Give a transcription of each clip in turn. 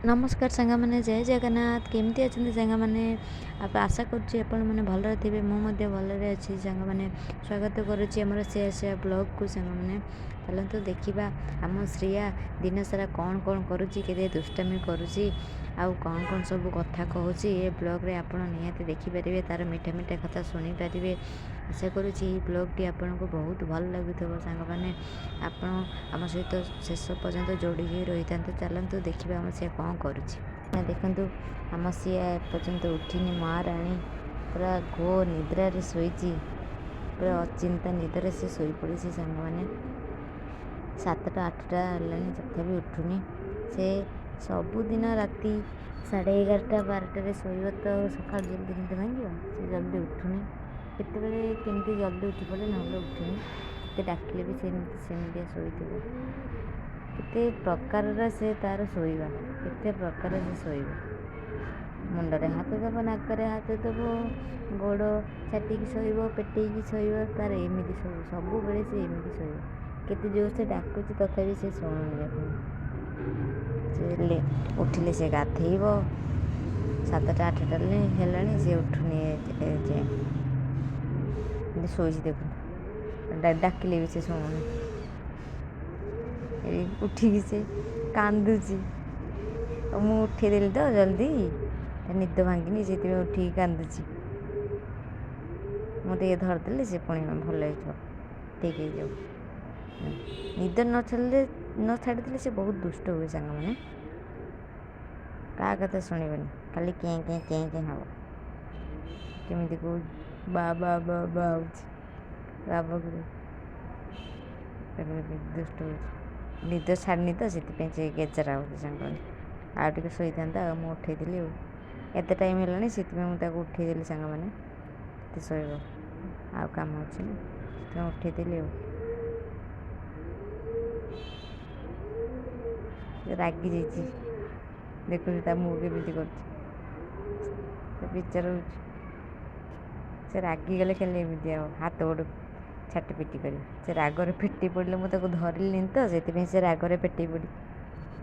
नमस्कार सांग मैंने जय जगन्नाथ केमती अच्छा सांग मैंने आप आशा करें भलरे थे मुझे भलरे अच्छी सांग मैंने स्वागत करुँच से ब्लॉग को सांग मैंने चलते देखा आम श्रिया दिन सारा कौन कौन करुँची के दुष्टामी करुँची आउ कौन कौन सब कथा कहूँ ये ब्लॉग आप निहाती देखिपारे तार मीठा मीठा कथा शुणी पारे आशा करुँची ब्लॉग टी आपन को बहुत भल लगुव सांग मैंने आम सहित शेष पर्यंत जोड़ी रही था चलतु देखा आम सी कौन करुँची देखु आम सी एपर्यंत उठिनी महाराणी पूरा घो निद्रा शोची पूरा अचिंता निदरे से शोई पड़ी सांग मैंने 7टा 8टा है तथापि उठुनी से सबुदिन राति 11:30 12टारे शोब तो सका जल्दी निद भांग से जल्दी उठुनी केत केमती जल्दी उठी पड़े ना उठुनी के डाकिले भी सेमती शोथ केते प्रकार से तार शोवा केते प्रकार से शोब मुंडे हाथ दब नाकरे हाथ दब गोड़ छाटिकी शोब पेटेकी शोब तार एमती सब बेले से एमती शोब केते जोर से डाकुची तथापि से शुणुनि से उठिले से गाधेब 7टा 8टा है से उठुनी शोची देखुन डाकिले भी से शुणुनि उठिकी से कांदुची मु उठेदेली तो जल्दी निद भांगिनी से उठिकी कांदुची मुझे धरदेले से पुणी भल हो ठीक है निद न छाड़ी से बहुत दुष्ट हुए सांग मैंने क्या कथा शुणवेनि खाली कें कें कें कें हम केमी कह बाबा बाबा बाबा दुष्ट हो निद छाड़नी तो से गेजरा हो सांग आगे शोई था मुझे उठेदी एत टाइम है से उठेदेली सांग मैंने शोब आ कम अच्छे उठेदेली रागी जाइए देखुच मुँह केमी कर विचार से रागी गले खेले एमती हाथ गोड़ छाटी पिटी कर से रागर पेटी पड़े मुझे धरली तो से रागर पेटी पड़ी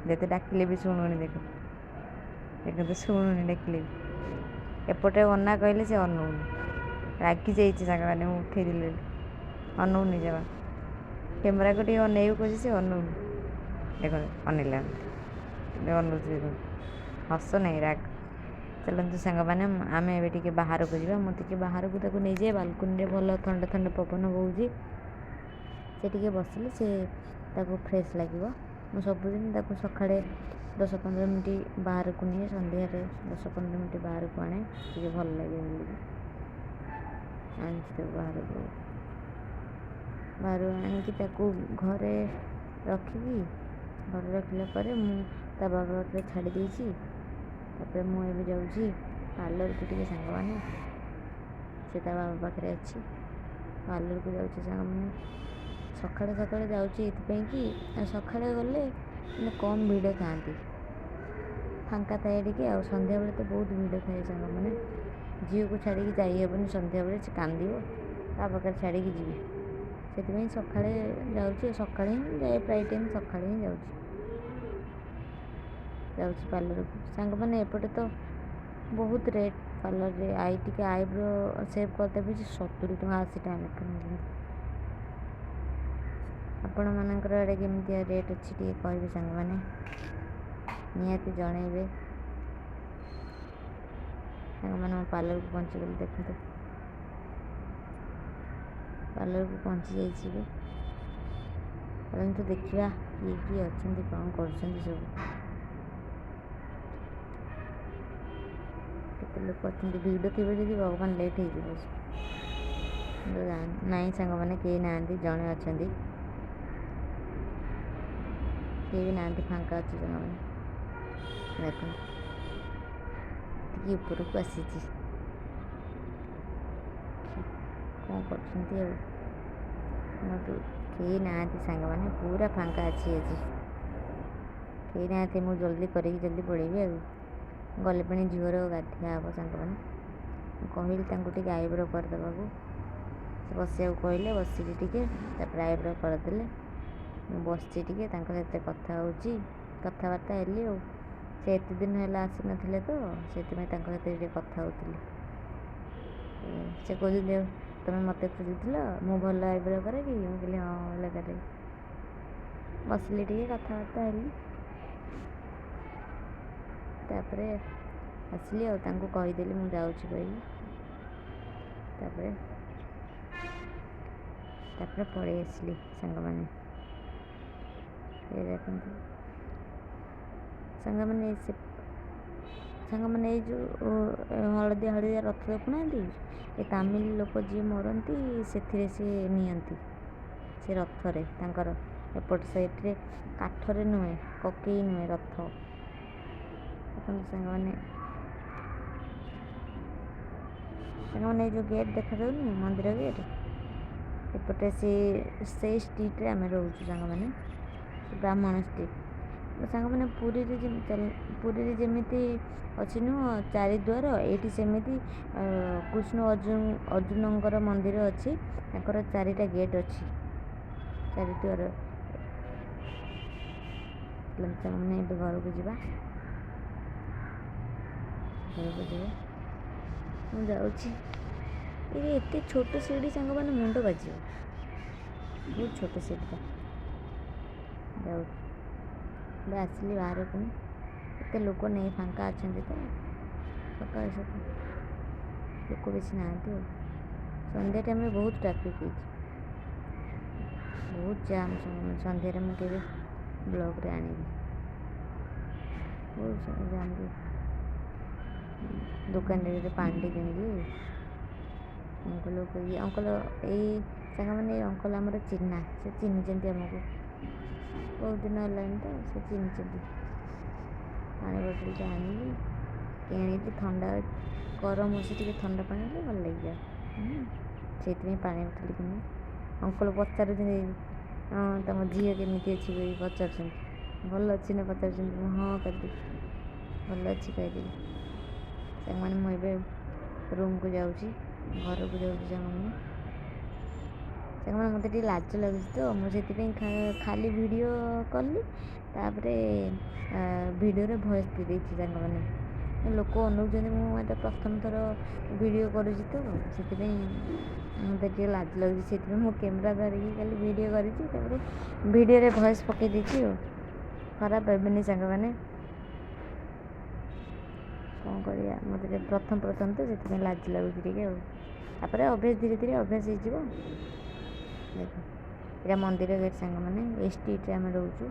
देते डाकिले भी शुणुनि देखते शुणुनि डाकिले भी एपटे अना कहले से अनौनी रागी जाइए सांग मैंने उठेदेली अनौनी जमा कैमेरा को टे अन कहे से अनौनी देख अनेला अनु हस नहीं राग चलते सांग मैंने आम ए बाहर को जावा मुझे बाहर को नहीं जाए बालकनी भल ठंडा ठंडा पवन बोची से बसिले से फ्रेश लगे मुझे सबुदिन सका 10-15 मिनट बाहर को नहीं सन्ध्या 10-15 मिनट बाहर को आने टे भल लगे बाहर आणिकी घरे रखिकी घर रखिला मु बाबा छाड़ी देती मुझे जाऊँगी पार्लर को टे सांग मैंने से बाबा पाखे अच्छी पार्लर को जाऊँगी सांग मैंने सका सका जाऊँगी कि सका गले कम भिड़ था फांका थाए टे आ सन्ध्या बेले तो बहुत भिड़ थाए सांग मैंने झील को छाड़ी जाइबनी सन्ध्या बेले से कांदियो पाखे छाड़ी जी से सका जाऊँगी सका ही जाए प्राय टाइम सका ही जाऊँगी पार्लर को सांग मैंने एपटे तो बहुत रेट पार्लर रे आई टी आईब्रो सेव करते भी 70 टଙ୍କା 80 टଙ୍କା लेखा आपण मानकर आड़े केमती रेट अच्छी टे कहे सांग मैंने निहाती जनइबे सांग मैंने पार्लर को पहुँची गली देखते पार्लर को पहुँची जाइए तो देखा किए किए अच्छा कौन कर सब केते लोक अच्छा भिड़ थे जी भगवान लेट हो ना सांग मैंने कहीं ना जड़े अच्छा कहीं ना फांका अच्छे सांग मैंने देख ऊपर को आसी कौन कर कहीं ना सांग मैंने पूरा फांका अच्छी आज कहीं ना मुझे जल्दी करी जल्दी पड़ेबी गले पुणी झीवर गाधिया हम सांग मैंने कहली टे आईब्रो करदेवा बसिया कहले बसिकी टे आईब्रो करदे बस टे कथा कथबार्ता हेली ସେ ଏତେ ଦିନ ହେଲା ଆସିନଥିଲେ ତ ସେଥିପାଇଁ ତାଙ୍କ ସହିତ ଟିକେ କଥା ହେଉଥିଲି। ସେ କହୁଛନ୍ତି ତୁମେ ମୋତେ ଖୋଜୁଥିଲ, ମୁଁ ଭଲ ଆଇବ୍ରୋ କରେ କି? ମୁଁ କହିଲି ହଁ ଭଲ କରେ। ବସିଲି ଟିକେ କଥାବାର୍ତ୍ତା ହେଲି, ତାପରେ ଆସିଲି ଆଉ ତାଙ୍କୁ କହିଦେଲି ମୁଁ ଯାଉଛି କହିକି। ତାପରେ ପଳେଇ ଆସିଲି ସାଙ୍ଗମାନେ। ଏ ଦେଖନ୍ତୁ ସାଙ୍ଗମାନେ ଏଇ ଯେଉଁ ହଳଦିଆ ରଥ ଦେଖୁନାହାନ୍ତି, ଏ ତାମିଲ ଲୋକ ଯିଏ ମରନ୍ତି ସେଥିରେ ସେ ନିଅନ୍ତି, ସେ ରଥରେ ତାଙ୍କର ଏପଟ ସାଇଡ଼୍ରେ କାଠରେ ନୁହେଁ, କକେଇ ନୁହେଁ, ରଥ। ଦେଖନ୍ତୁ ସାଙ୍ଗମାନେ ଏଇ ଯେଉଁ ଗେଟ୍ ଦେଖାଯାଉନି, ମନ୍ଦିର ଗେଟ୍, ଏପଟେ ସେଇ ଷ୍ଟ୍ରିଟ୍ରେ ଆମେ ରହୁଛୁ ସାଙ୍ଗମାନେ, ବ୍ରାହ୍ମଣ ଷ୍ଟ୍ରିଟ୍। ସାଙ୍ଗମାନେ ପୁରୀରେ ଯେମିତି ଅଛି ନୁହଁ ଚାରିଦ୍ୱାର, ଏଇଠି ସେମିତି କୃଷ୍ଣ ଅର୍ଜୁନଙ୍କର ମନ୍ଦିର ଅଛି, ତାଙ୍କର 4ଟା ଗେଟ୍ ଅଛି, 4 ଦ୍ୱାର। ସାଙ୍ଗମାନେ ଏବେ ଘରକୁ ଯିବା, ମୁଁ ଯାଉଛି। ଏତେ ଛୋଟ ସିଡ଼ି ସାଙ୍ଗମାନେ ମୁଣ୍ଡ ବାଜିବ, ବହୁତ ଛୋଟ ସିଡ଼ିଟା। ଯାଉଛି, ଏବେ ଆସିଲି ବାହାରକୁ, ଏତେ ଲୋକ ନେଇ ଫାଙ୍କା ଅଛନ୍ତି ତ, ସକାଳୁ ଲୋକ ବେଶୀ ନାହାନ୍ତି ଆଉ। ସନ୍ଧ୍ୟା ଟାଇମ୍ରେ ବହୁତ ଟ୍ରାଫିକ୍ ହେଇଛି, ବହୁତ ଜାମ୍। ସନ୍ଧ୍ୟାରେ ମୁଁ କେବେ ବ୍ଲଗ୍ରେ ଆଣିବି, ବହୁତ ଜାମ୍। ଦୋକାନରେ ପାଣି ଟିକେ କିଣିଲି। ଅଙ୍କଲ ଏଇ ସାଙ୍ଗମାନେ ଏଇ ଅଙ୍କଲ ଆମର ଚିହ୍ନା, ସେ ଚିହ୍ନିଛନ୍ତି ଆମକୁ, ବହୁତ ଦିନ ହେଲାଣି ତ ସେ ଚିହ୍ନିଛନ୍ତି। ପାଣି ବୋତଲଟେ ଆଣିଲି, ଥଣ୍ଡା ଗରମ ହେଉଛି, ଟିକେ ଥଣ୍ଡା ପାଣି ହେଲେ ଭଲ ଲାଗିବ, ସେଇଥିପାଇଁ ପାଣି ବୋତଲ କିଣିଲି। ଅଙ୍କଲ ପଚାରୁଛନ୍ତି ତମ ଝିଅ କେମିତି ଅଛି ବୋଲି ପଚାରୁଛନ୍ତି, ଭଲ ଅଛି ନା ପଚାରୁଛନ୍ତି, ମୁଁ ହଁ କହିଲି, ଭଲ ଅଛି କହିଦେଲି। ସାଙ୍ଗମାନେ ମୁଁ ଏବେ ରୁମ୍କୁ ଯାଉଛି, ଘରକୁ ଯାଉଛି ସାଙ୍ଗମାନେ ମୋତେ ଟିକେ ଲାଜ ଲାଗୁଛି ତ, ମୁଁ ସେଥିପାଇଁ ଖାଲି ଭିଡ଼ିଓ କଲି, ତାପରେ ଭିଡ଼ିଓରେ ଭଏସ୍ ଦେଇଦେଇଛି ସାଙ୍ଗମାନେ। ଲୋକ ଅନଉଛନ୍ତି, ମୁଁ ଏଇଟା ପ୍ରଥମ ଥର ଭିଡ଼ିଓ କରୁଛି ତ, ସେଥିପାଇଁ ମୋତେ ଟିକେ ଲାଜ ଲାଗୁଛି। ସେଥିପାଇଁ ମୁଁ କ୍ୟାମେରା ଧରିକି ଖାଲି ଭିଡ଼ିଓ କରିଛି, ତାପରେ ଭିଡ଼ିଓରେ ଭଏସ୍ ପକାଇ ଦେଇଛି ଆଉ। ଖରାପ ଭାବିବେନି ସାଙ୍ଗମାନେ, କ'ଣ କରିବା, ମୋତେ ପ୍ରଥମ ତ ସେଥିପାଇଁ ଲାଜ ଲାଗୁଛି ଟିକେ ଆଉ। ତାପରେ ଧୀରେ ଧୀରେ ଅଭ୍ୟାସ ହେଇଯିବ। ଦେଖ ଏଇଟା ମନ୍ଦିର ଗେଟ୍ ସାଙ୍ଗମାନେ, ଏଇ ଷ୍ଟ୍ରିଟ୍ରେ ଆମେ ରହୁଛୁ।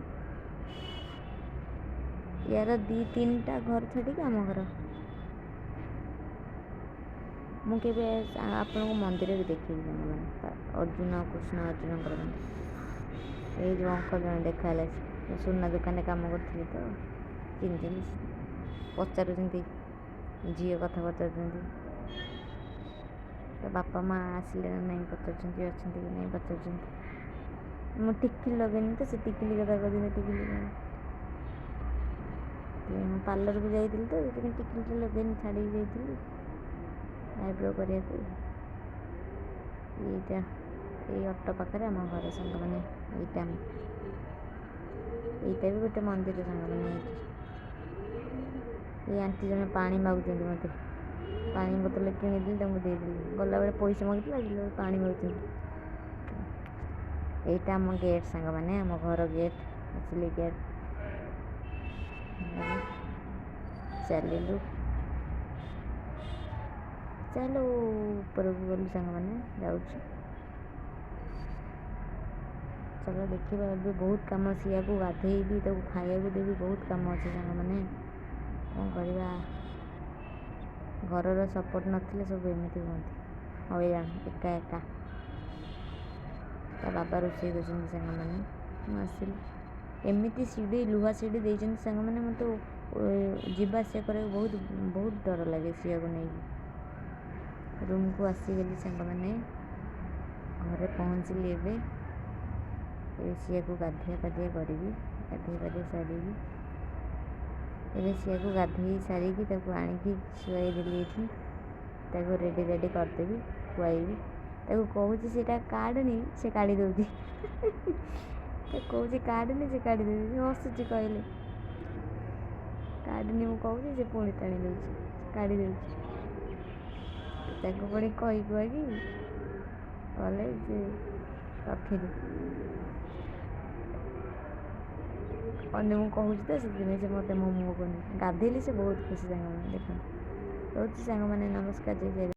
ୟାର 2-3ଟା ଘର ଛାଡ଼ିକି ଆମ ଘର। ମୁଁ କେବେ ଆପଣଙ୍କୁ ମନ୍ଦିରରେ ଦେଖିବି ସାଙ୍ଗମାନେ, କୃଷ୍ଣ ଅର୍ଜୁନଙ୍କର ମନ୍ଦିର। ଏଇ ଯେଉଁ ଅଙ୍କଲ ଜଣେ ଦେଖା ହେଲା, ସୁନା ଦୋକାନରେ କାମ କରୁଥିଲେ ତ, ଚିହ୍ନିଛନ୍ତି, ପଚାରୁଛନ୍ତି, ଝିଅ କଥା ପଚାରୁଛନ୍ତି, ତା ବାପା ମାଆ ଆସିଲେ ନା ନାହିଁ ପଚାରୁଛନ୍ତି, ଅଛନ୍ତି କି ନାହିଁ ପଚାରୁଛନ୍ତି। ମୁଁ ଟିକିଲି ଲଗେଇନି ତ, ସେ ଟିକିଲି କଥା କହୁଛନ୍ତି, ଟିକିଲି ମୁଁ ପାର୍ଲରକୁ ଯାଇଥିଲି ତ, ସେଥିପାଇଁ ଟିକିଲିଟା ଲଗେଇନି, ଛାଡ଼ିକି ଯାଇଥିଲି ଆଇବ୍ରୋ କରିବାକୁ। ଏଇ ଅଟୋ ପାଖରେ ଆମ ଘର ସାଙ୍ଗମାନେ, ଏଇଟା ବି ଗୋଟେ ମନ୍ଦିର ସାଙ୍ଗମାନେ। ଏଇ ଆଣ୍ଟି ଜଣେ ପାଣି ମାଗୁଛନ୍ତି ମୋତେ, ପାଣି ବୋତଲ କିଣିଦେଲି, ତାଙ୍କୁ ଦେଇଦେଲି। ଗଲାବେଳେ ପଇସା ମାଗୁଥିଲା, ଆସିଲାବେଳେ ପାଣି ମାଗୁଛନ୍ତି। ଏଇଟା ଆମ ଗେଟ୍ ସାଙ୍ଗମାନେ, ଆମ ଘର ଗେଟ୍, ଆସିଲି ଗେଟ୍। ଚାଲିଲୁ, ଚାଲ ଉପରକୁ ଗଲୁ ସାଙ୍ଗମାନେ, ଯାଉଛି। ଚାଲ ଦେଖିବା, ଏବେ ବହୁତ କାମ, ସିଆକୁ ଗାଧେଇବି, ତାକୁ ଖାଇବାକୁ ଦେବି, ବହୁତ କାମ ଅଛି ସାଙ୍ଗମାନେ। କ'ଣ କରିବା, ଘରର ସପୋର୍ଟ ନଥିଲେ ସବୁ ଏମିତି ହୁଅନ୍ତି, ହଇରାଣ, ଏକା। ତା ବାବା ରୋଷେଇ କରୁଛନ୍ତି ସାଙ୍ଗମାନେ, ମୁଁ ଆସିଲି। ଏମିତି ସିଡ଼ି, ଲୁହା ସିଡ଼ି ଦେଇଛନ୍ତି ସାଙ୍ଗମାନେ, ମୋତେ ଯିବା ଆସିବା କରିବାକୁ ବହୁତ ଡର ଲାଗେ ସିଆକୁ ନେଇକି। ରୁମ୍କୁ ଆସିଗଲି ସାଙ୍ଗମାନେ, ଘରେ ପହଞ୍ଚିଲି। ଏବେ ସିଆକୁ ଗାଧୁଆ ପାଧୁଆ କରିବି, ଗାଧୋଇ ପାଧେଇ ସାରିବି। ଏବେ ସିଆକୁ ଗାଧୋଇ ସାରିକି ତାକୁ ଆଣିକି ଶୁଆଇଦେଲି ଏଇଠି, ତାକୁ ରେଡ଼ି କରିଦେବି, ଖୁଆଇବି। ତାକୁ କହୁଛି ସେଇଟା କାଢ଼ନି, ସେ କାଢ଼ି ଦେଉଛି। ତାକୁ କହୁଛି କାଢ଼ନି, ସେ କାଢ଼ି ଦେଉଛି, ହସୁଛି କହିଲେ କାଢ଼ିନି ମୁଁ କହୁଛି ସେ ପୁଣି ଟାଣି ଦେଉଛି କାଢ଼ି ଦେଉଛି। ତାକୁ ପୁଣି କହି କୁହାକି ଗଲେ ସେ ରଖିଲି। ଅନ୍ୟ ମୁଁ କହୁଛି ତ ସେଥିପାଇଁ ସେ ମୋତେ ମୋ ମୁହଁକୁ ଗାଧେଇଲି। ସେ ବହୁତ ଖୁସି ସାଙ୍ଗମାନେ। ଦେଖନ୍ତୁ ରହୁଛି ସାଙ୍ଗମାନେ, ନମସ୍କାର, ଜୟ ଜଗନ୍ନାଥ।